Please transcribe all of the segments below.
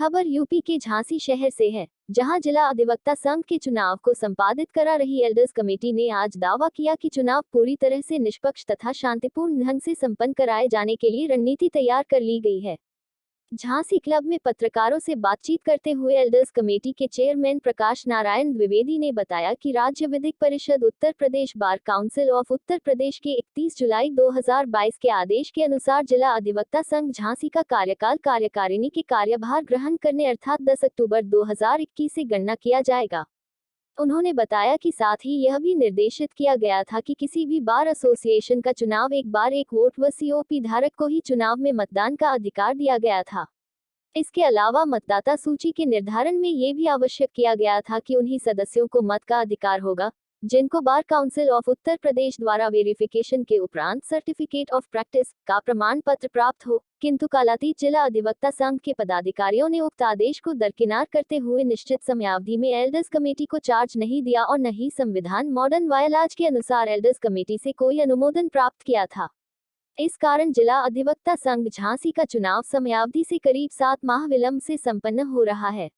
खबर यूपी के झांसी शहर से है, जहां जिला अधिवक्ता संघ के चुनाव को संपादित करा रही एल्डर्स कमेटी ने आज दावा किया कि चुनाव पूरी तरह से निष्पक्ष तथा शांतिपूर्ण ढंग से संपन्न कराए जाने के लिए रणनीति तैयार कर ली गई है। झांसी क्लब में पत्रकारों से बातचीत करते हुए एल्डर्स कमेटी के चेयरमैन प्रकाश नारायण द्विवेदी ने बताया कि राज्य विधिक परिषद Uttar Pradesh bar council of Uttar Pradesh के 31 जुलाई 2022 के आदेश के अनुसार जिला अधिवक्ता संघ झांसी का कार्यकाल कार्यकारिणी के कार्यभार ग्रहण करने अर्थात 10 अक्टूबर 2021 से गणना किया जाएगा। उन्होंने बताया कि साथ ही यह भी निर्देशित किया गया था कि किसी भी बार एसोसिएशन का चुनाव एक बार एक वोट व सीओपी धारक को ही चुनाव में मतदान का अधिकार दिया गया था। इसके अलावा मतदाता सूची के निर्धारण में ये भी आवश्यक किया गया था कि उन्हीं सदस्यों को मत का अधिकार होगा जिनको bar council of Uttar Pradesh द्वारा वेरिफिकेशन के उपरांत सर्टिफिकेट ऑफ प्रैक्टिस का प्रमाण पत्र प्राप्त हो। किंतु कालातीत जिला अधिवक्ता संघ के पदाधिकारियों ने उक्त आदेश को दरकिनार करते हुए निश्चित समयावधि में एल्डर्स कमेटी को चार्ज नहीं दिया और न ही संविधान मॉडर्न वायलाज के अनुसार एल्डर्स कमेटी से कोई अनुमोदन प्राप्त किया था। इस कारण जिला अधिवक्ता संघ झांसी का चुनाव समयावधि से करीब 7 माह विलंब से संपन्न हो रहा है।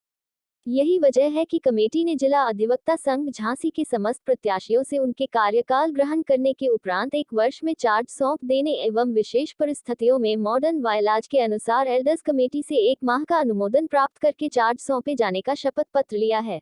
यही वजह है कि कमेटी ने जिला अधिवक्ता संघ झांसी के समस्त प्रत्याशियों से उनके कार्यकाल ग्रहण करने के उपरांत 1 वर्ष में चार्ज सौंप देने एवं विशेष परिस्थितियों में मॉडर्न वायलाज के अनुसार एल्डर्स कमेटी से 1 माह का अनुमोदन प्राप्त करके चार्ज सौंपे जाने का शपथ पत्र लिया है।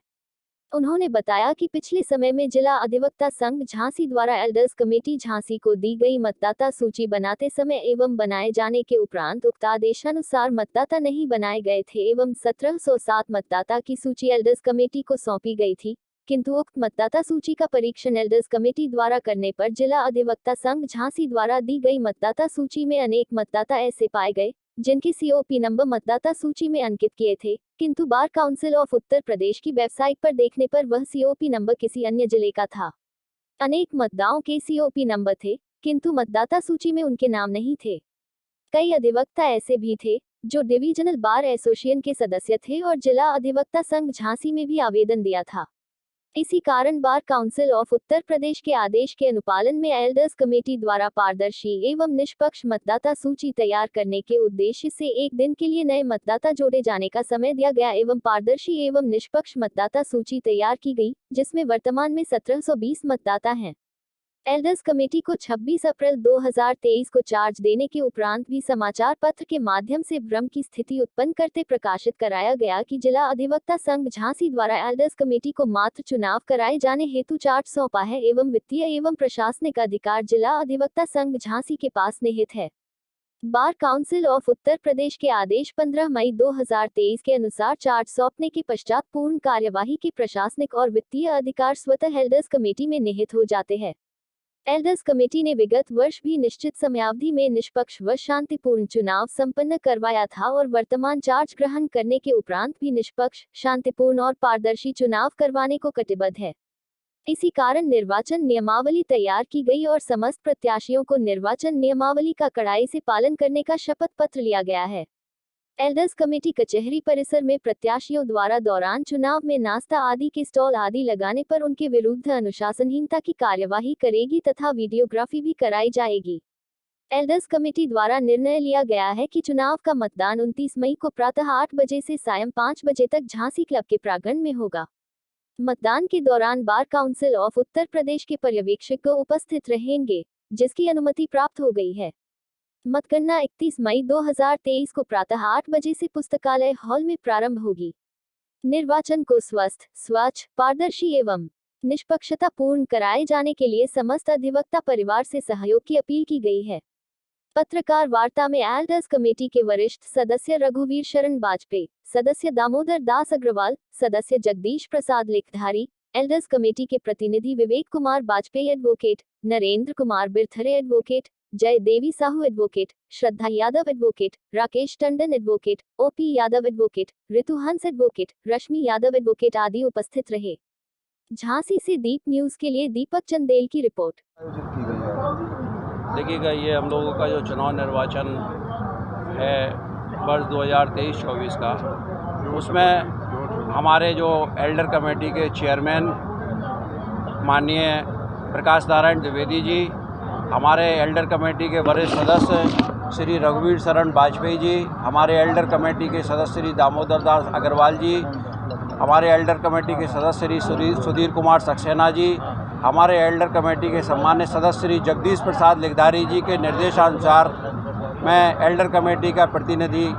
उन्होंने बताया कि पिछले समय में जिला अधिवक्ता संघ झांसी द्वारा एल्डर्स कमेटी झांसी को दी गई मतदाता सूची बनाते समय एवं बनाए जाने के उपरांत उक्त आदेशानुसार मतदाता नहीं बनाए गए थे एवं 1707 मतदाता की सूची एल्डर्स कमेटी को सौंपी गई थी, किंतु उक्त मतदाता सूची का परीक्षण एल्डर्स कमेटी द्वारा करने पर जिला अधिवक्ता संघ झांसी द्वारा दी गई मतदाता सूची में अनेक मतदाता ऐसे पाए गए जिनके सीओपी नंबर मतदाता सूची में अंकित किए थे, किंतु bar council of Uttar Pradesh की वेबसाइट पर देखने पर वह सीओपी नंबर किसी अन्य जिले का था। अनेक मतदाताओं के सीओपी नंबर थे, किंतु मतदाता सूची में उनके नाम नहीं थे। कई अधिवक्ता ऐसे भी थे जो डिवीजनल बार एसोसिएशन के सदस्य थे और जिला अधिवक्ता संघ झांसी में भी आवेदन दिया था। इसी कारण bar council of Uttar Pradesh के आदेश के अनुपालन में एल्डर्स कमेटी द्वारा पारदर्शी एवं निष्पक्ष मतदाता सूची तैयार करने के उद्देश्य से 1 दिन के लिए नए मतदाता जोड़े जाने का समय दिया गया एवं पारदर्शी एवं निष्पक्ष मतदाता सूची तैयार की गई, जिसमें वर्तमान में 1720 मतदाता हैं। एल्डर्स कमेटी को 26 अप्रैल 2023 को चार्ज देने के उपरांत भी समाचार पत्र के माध्यम से भ्रम की स्थिति उत्पन्न करते प्रकाशित कराया गया कि जिला अधिवक्ता संघ झांसी द्वारा एल्डर्स कमेटी को मात्र चुनाव कराए जाने हेतु चार्ज सौंपा है एवं वित्तीय एवं प्रशासनिक अधिकार जिला अधिवक्ता संघ झांसी के पास निहित है। Bar council of Uttar Pradesh के आदेश 15 मई 2023 के अनुसार चार्ज सौंपने के पश्चात पूर्ण कार्यवाही के प्रशासनिक और वित्तीय अधिकार स्वतः एल्डर्स कमेटी में निहित हो जाते हैं। एल्डर्स कमेटी ने विगत वर्ष भी निश्चित समयावधि में निष्पक्ष व शांतिपूर्ण चुनाव संपन्न करवाया था और वर्तमान चार्ज ग्रहण करने के उपरांत भी निष्पक्ष, शांतिपूर्ण और पारदर्शी चुनाव करवाने को कटिबद्ध है। इसी कारण निर्वाचन नियमावली तैयार की गई और समस्त प्रत्याशियों को निर्वाचन नियमावली का कड़ाई से पालन करने का शपथ पत्र लिया गया है। एल्डर्स कमेटी कचहरी परिसर में प्रत्याशियों द्वारा दौरान चुनाव में नाश्ता आदि के स्टॉल आदि लगाने पर उनके विरुद्ध अनुशासनहीनता की कार्यवाही करेगी तथा वीडियोग्राफी भी कराई जाएगी। एल्डर्स कमेटी द्वारा निर्णय लिया गया है कि चुनाव का मतदान 29 मई को प्रातः 8 बजे से सायं 5 बजे तक झांसी क्लब के प्रांगण में होगा। मतदान के दौरान bar council of Uttar Pradesh के पर्यवेक्षक उपस्थित रहेंगे, जिसकी अनुमति प्राप्त हो गई है। मतगणना 31 मई 2023 को प्रातः 8 बजे से पुस्तकालय हॉल में प्रारंभ होगी। निर्वाचन को स्वस्थ, स्वच्छ, पारदर्शी एवं निष्पक्षता पूर्ण कराए जाने के लिए समस्त अधिवक्ता परिवार से सहयोग की अपील की गई है। पत्रकार वार्ता में एल्डर्स कमेटी के वरिष्ठ सदस्य रघुवीर शरण वाजपेयी, सदस्य दामोदर दास अग्रवाल, सदस्य जगदीश प्रसाद लेखधारी, एल्डर्स कमेटी के प्रतिनिधि Vivek Kumar Vajpayee advocate, Narendra Kumar Birthare advocate, Jay Devi Sahu advocate, Shraddha Yadav advocate, Rakesh Tandon advocate, OP Yadav advocate, Ritu Hans advocate, रश्मि यादव एडवोकेट आदि उपस्थित रहे। झांसी से दीप न्यूज के लिए दीपक चंदेल की रिपोर्ट। देखिएगा, ये हम लोगों का जो चुनाव निर्वाचन है वर्ष 2023-24 का, उसमें हमारे जो एल्डर कमेटी के चेयरमैन माननीय प्रकाश नारायण द्विवेदी जी, हमारे एल्डर कमेटी के वरिष्ठ सदस्य श्री रघुवीर शरण वाजपेयी जी, हमारे एल्डर कमेटी के सदस्य श्री दामोदर दास अग्रवाल जी, हमारे एल्डर कमेटी के सदस्य श्री सुधीर कुमार सक्सेना जी, हमारे एल्डर कमेटी के सम्मानित सदस्य श्री जगदीश प्रसाद लिखधारी जी के निर्देशानुसार मैं एल्डर कमेटी का प्रतिनिधि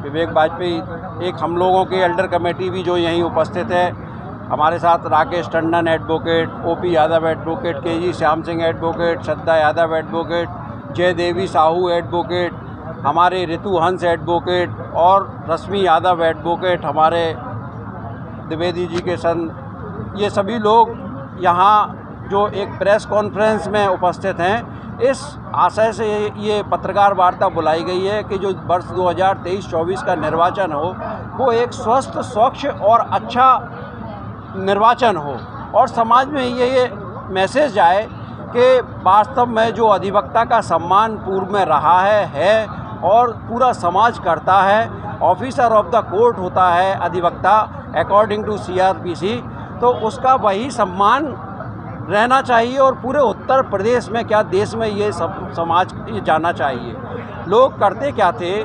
विवेक वाजपेयी, एक हम लोगों की एल्डर कमेटी भी जो यहीं उपस्थित है, हमारे साथ Rakesh Tandon advocate, OP Yadav advocate, KG Shyam Singh advocate, Shraddha Yadav advocate, Jaydevi Sahu advocate, हमारे ऋतु हंस एडवोकेट और रश्मि यादव एडवोकेट, हमारे द्विवेदी जी के संग, ये सभी लोग यहाँ जो एक प्रेस कॉन्फ्रेंस में उपस्थित हैं, इस आशय से ये पत्रकार वार्ता बुलाई गई है कि जो वर्ष 2023-24 का निर्वाचन हो वो एक स्वस्थ, स्वच्छ और अच्छा निर्वाचन हो और समाज में ये मैसेज जाए कि वास्तव में जो अधिवक्ता का सम्मान पूर्व में रहा है और पूरा समाज करता है, ऑफिसर ऑफ द कोर्ट होता है अधिवक्ता अकॉर्डिंग टू CRPC, तो उसका वही सम्मान रहना चाहिए और पूरे उत्तर प्रदेश में क्या देश में ये सब समाज ये जाना चाहिए। लोग करते क्या थे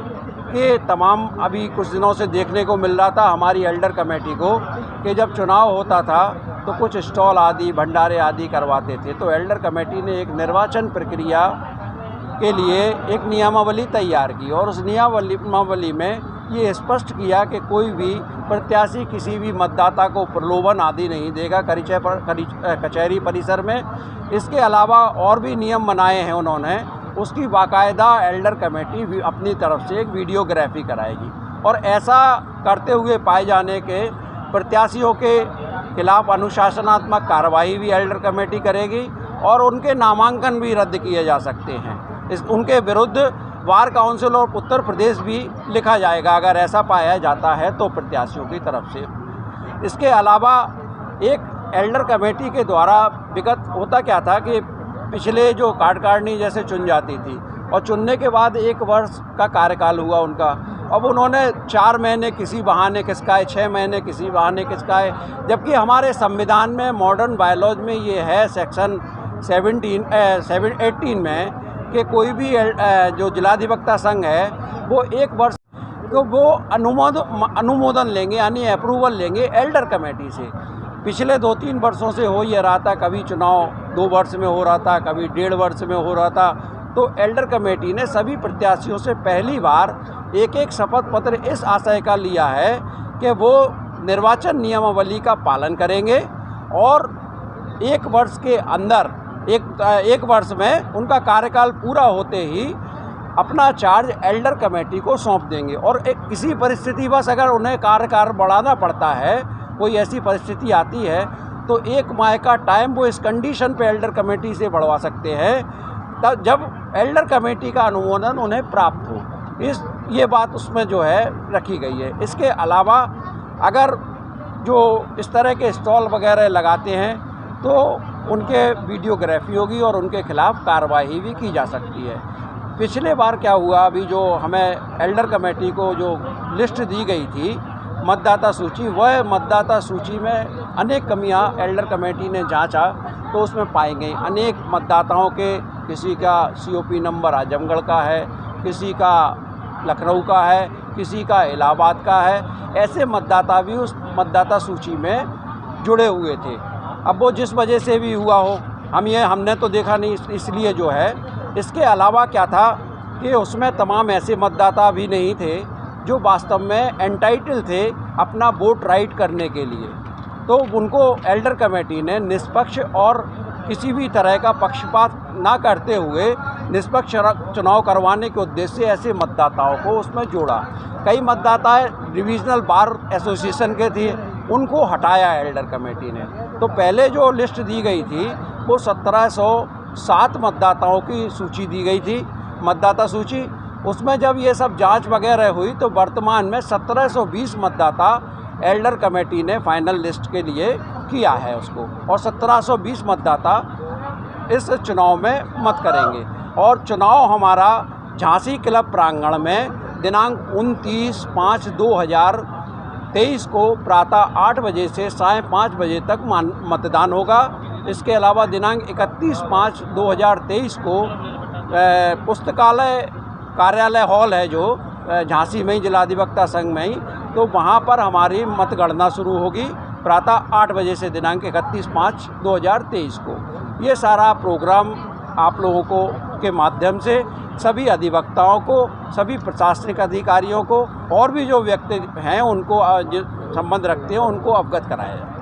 कि तमाम अभी कुछ दिनों से देखने को मिल रहा था हमारी एल्डर कमेटी को कि जब चुनाव होता था तो कुछ स्टॉल आदि भंडारे आदि करवाते थे, तो एल्डर कमेटी ने एक निर्वाचन प्रक्रिया के लिए एक नियमावली तैयार की और उस नियमावली में ये स्पष्ट किया कि कोई भी प्रत्याशी किसी भी मतदाता को प्रलोभन आदि नहीं देगा कचहरी परिसर में। इसके अलावा और भी नियम बनाए हैं उन्होंने, उसकी बाकायदा एल्डर कमेटी अपनी तरफ से एक वीडियोग्राफी कराएगी और ऐसा करते हुए पाए जाने के प्रत्याशियों के खिलाफ अनुशासनात्मक कार्रवाई भी एल्डर कमेटी करेगी और उनके नामांकन भी रद्द किए जा सकते हैं। उनके विरुद्ध बार काउंसिल और उत्तर प्रदेश भी लिखा जाएगा अगर ऐसा पाया जाता है तो प्रत्याशियों की तरफ से। इसके अलावा एक एल्डर कमेटी के द्वारा विगत होता क्या था कि पिछले जो कार्यकारिणी जैसे चुन जाती थी और चुनने के बाद 1 वर्ष का कार्यकाल हुआ उनका, अब उन्होंने 4 महीने किसी बहाने खिसकाए, 6 महीने किसी बहाने खिसकाए, जबकि हमारे संविधान में मॉडर्न बायोलॉज में ये है सेक्शन 18 में कि कोई भी जो जिलाधिवक्ता संघ है वो 1 वर्ष तो वो अनुमोदन लेंगे यानी अप्रूवल लेंगे एल्डर कमेटी से। पिछले 2-3 वर्षों से हो ये रहा था, कभी चुनाव 2 वर्ष में हो रहा था, कभी 1.5 वर्ष में हो रहा था, तो एल्डर कमेटी ने सभी प्रत्याशियों से पहली बार एक शपथ पत्र इस आशय का लिया है कि वो निर्वाचन नियमावली का पालन करेंगे और 1 वर्ष के अंदर एक वर्ष में उनका कार्यकाल पूरा होते ही अपना चार्ज एल्डर कमेटी को सौंप देंगे और किसी परिस्थितिवश अगर उन्हें कार्यकाल बढ़ाना पड़ता है, कोई ऐसी परिस्थिति आती है तो 1 माह का टाइम वो इस कंडीशन पे एल्डर कमेटी से बढ़वा सकते हैं तब जब एल्डर कमेटी का अनुमोदन उन्हें प्राप्त हो। ये बात उसमें जो है रखी गई है। इसके अलावा अगर जो इस तरह के स्टॉल वगैरह लगाते हैं तो उनके वीडियोग्राफी होगी और उनके खिलाफ कार्रवाई भी की जा सकती है। पिछले बार क्या हुआ, अभी जो हमें एल्डर कमेटी को जो लिस्ट दी गई थी मतदाता सूची, वह मतदाता सूची में अनेक कमियां एल्डर कमेटी ने जांचा तो उसमें पाई गई। अनेक मतदाताओं के किसी का COP नंबर आजमगढ़ का है, किसी का लखनऊ का है, किसी का इलाहाबाद का है, ऐसे मतदाता भी उस मतदाता सूची में जुड़े हुए थे। अब वो जिस वजह से भी हुआ हो, हमने तो देखा नहीं, इसलिए जो है। इसके अलावा क्या था कि उसमें तमाम ऐसे मतदाता भी नहीं थे जो वास्तव में एंटाइटल थे अपना वोट राइट करने के लिए, तो उनको एल्डर कमेटी ने निष्पक्ष और किसी भी तरह का पक्षपात ना करते हुए निष्पक्ष चुनाव करवाने के उद्देश्य से ऐसे मतदाताओं को उसमें जोड़ा। कई मतदाता डिविजनल बार एसोसिएशन के थे, उनको हटाया एल्डर कमेटी ने। तो पहले जो लिस्ट दी गई थी वो 1707 मतदाताओं की सूची दी गई थी, मतदाता सूची। उसमें जब ये सब जांच वगैरह हुई तो वर्तमान में 1720 मतदाता एल्डर कमेटी ने फाइनल लिस्ट के लिए किया है उसको, और 1720 मतदाता इस चुनाव में मत करेंगे। और चुनाव हमारा झांसी क्लब प्रांगण में दिनांक 29/5/2023 को प्रातः 8 बजे से सायं 5 बजे तक मतदान होगा। इसके अलावा दिनांक 31/5/2023 को पुस्तकालय कार्यालय हॉल है जो झांसी में ही, जिला अधिवक्ता संघ में ही, तो वहाँ पर हमारी मतगणना शुरू होगी प्रातः 8 बजे से दिनांक 31/5/2023 को। ये सारा प्रोग्राम आप लोगों को के माध्यम से सभी अधिवक्ताओं को, सभी प्रशासनिक अधिकारियों को और भी जो व्यक्ति हैं उनको जो संबंध रखते हैं उनको अवगत कराया जाए।